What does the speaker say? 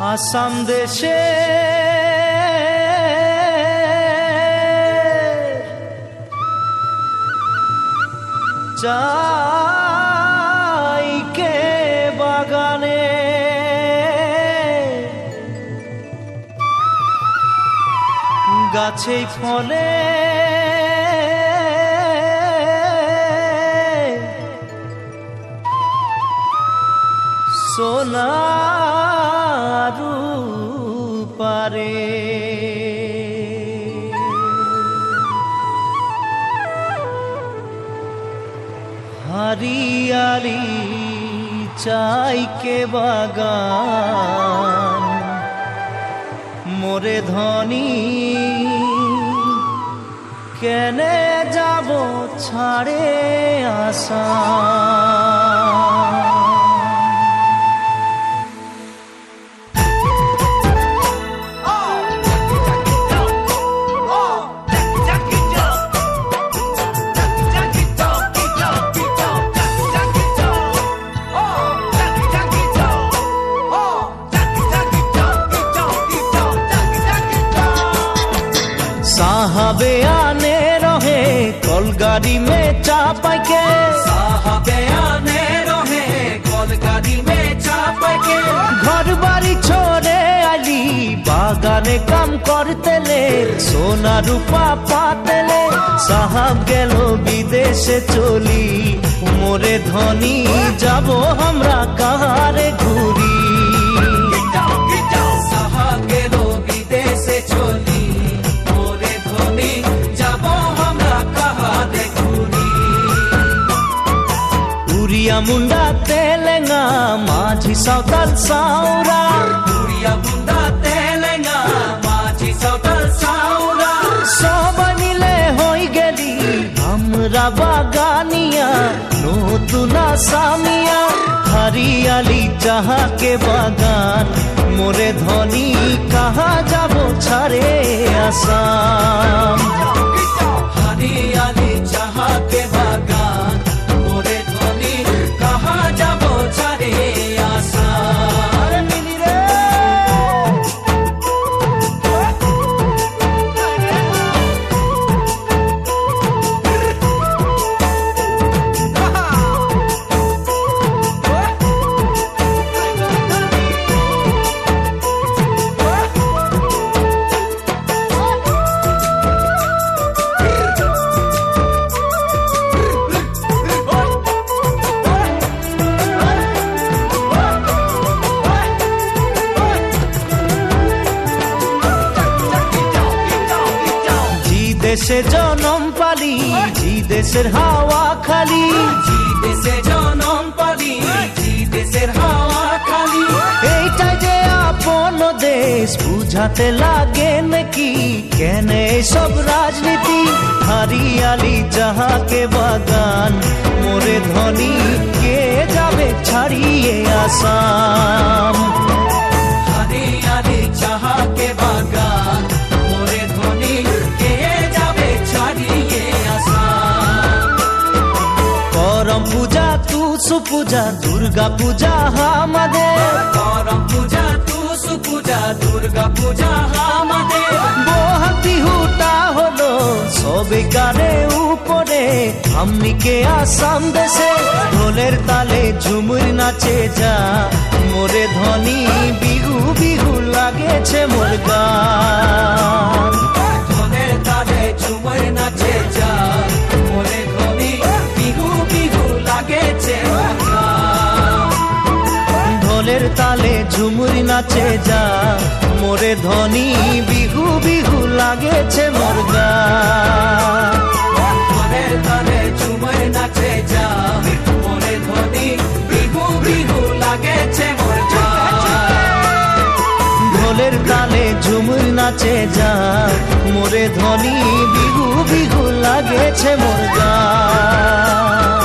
আসাম দেশে চাইকে বাগানে গাছেই ফলে সোনারু পারে हरियाली चाय के बागान मोरे धनी केने जाबो छाड़े आसाम। साहबे आने रहे कलगाड़ी में चापा के, साहबे आने रहे कलगाड़ी में चापा के, घर बाड़ी छोड़े आली बागाने काम करते ले सोना रूपा पाते ले। साहब गेलो विदेशे चली मोरे धनी जाबो हमरा कहारे घुरी। साहब गेलो विदेशे चली उड़िया मुंडा तेलेंगा माझी सावताल साउरा, उड़िया मुंडा तेलेंगा माझी सावताल साउरा, सबाई मिले हई गेली हमरा बागानिया नतुन आसामिया। हरियाली चाहा के बागान मोरे धनी कहा जाबो छाड़े आसाम। हरियाली चाहा के बागान मोरे धनी कहा जाबो छाड़े आसाम। দেশে জনম পালি জি দেশের হাওয়া খালি, জি দেশে জনম পালি জি দেশের হাওয়া খালি। এইটা যে আপন দেশ বুঝাতে লাগে নাকি কেনে সব রাজনীতি। হরিয়ালি চাহা কে বাগান মোরে ধনী কে যাবে ছাড়িয়ে আসাম। हरियाली चाहा के बागान मोरे धनी के जाबे छाड़िए आसाम। करम पूजा तुसु पूजा दुर्गा पूजा हामादेर, करम पूजा तुसु पूजा दुर्गा पूजा हामादेर। বহাগ বিহুটা হলো সবে গানে উপরে আমনিকে আসাম দেশে ঢোলের তালে ঝুমুর নাচে যা মোরে ধনী বিহু বিহু লাগেছে মোর গান। ঢোলের তালে ঝুমুর নাচে যা মোরে ধনী বিহু বিহু লাগেছে মোর গান। ঢোলের তালে ঝুমুর নাচে যা মোরে ধনী বিহু বিহু লাগেছে মোর গান। ঢোলের তালে ঝুমুর নাচে যা মোরে ধনী বিহু বিহু লাগেছে মোর গান। ঢোলের তালে ঝুমুর নাচে যা মোরে ধনী বিহু বিহু লাগেছে মোর গান।